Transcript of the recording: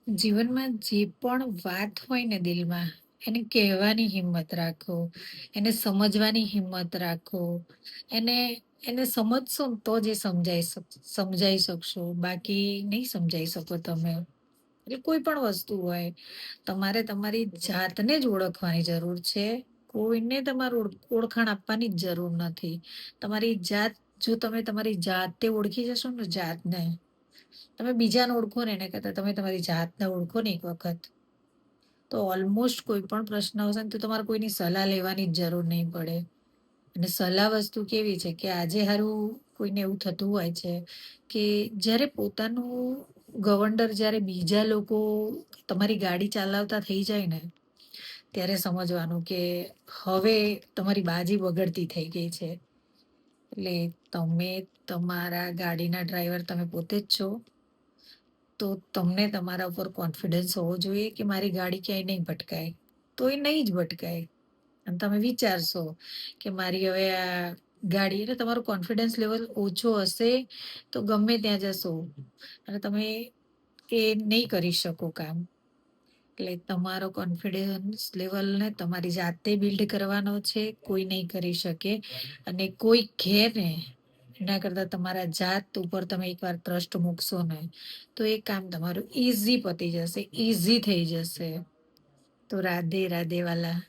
જીવનમાં જે પણ વાત હોય ને દિલમાં, એને કહેવાની હિંમત રાખો, એને સમજવાની હિંમત રાખો. એને એને સમજશો ને તો જ એ સમજાઈ શકશો, બાકી નહીં સમજાઈ શકો તમે. એટલે કોઈ પણ વસ્તુ હોય, તમારે તમારી જાતને જ ઓળખવાની જરૂર છે. કોઈને તમારું ઓળખાણ આપવાની જ જરૂર નથી. તમારી જાત, જો તમે તમારી જાતે ઓળખી જશો ને જાતને, તમે બીજાને ઓળખો ને એના કરતા તમે તમારી જાતને ઓળખો ને એક વખત, તો ઓલમોસ્ટ કોઈ પણ પ્રશ્ન આવશે ને તો તમારે કોઈની સલાહ લેવાની જ જરૂર નહીં પડે. અને સલાહ વસ્તુ કેવી છે કે આજે હારું કોઈને એવું થતું હોય છે કે જ્યારે પોતાનું ગવંડર, જ્યારે બીજા લોકો તમારી ગાડી ચલાવતા થઈ જાય ને, ત્યારે સમજવાનું કે હવે તમારી બાજી બગડતી થઈ ગઈ છે. એટલે તમે તમારા ગાડીના ડ્રાઈવર તમે પોતે જ છો. તો તમને તમારા ઉપર કોન્ફિડન્સ હોવો જોઈએ કે મારી ગાડી ક્યાંય નહીં ભટકાય. તો એ નહીં જ ભટકાય. અને તમે વિચારશો કે મારી હવે આ ગાડી, એટલે તમારો કોન્ફિડન્સ લેવલ ઓછો હશે તો ગમે ત્યાં જશો અને તમે એ નહીં કરી શકો કામ. એટલે તમારો કોન્ફિડન્સ લેવલને તમારી જાતે બિલ્ડ કરવાનો છે, કોઈ નહીં કરી શકે. અને કોઈ કહે ને એના કરતાં તમારા જાત ઉપર તમે એકવાર ટ્રસ્ટ મૂકશો ને, તો એ કામ તમારું ઈઝી પતી જશે, ઈઝી થઈ જશે. તો રાધે રાધે વાલા.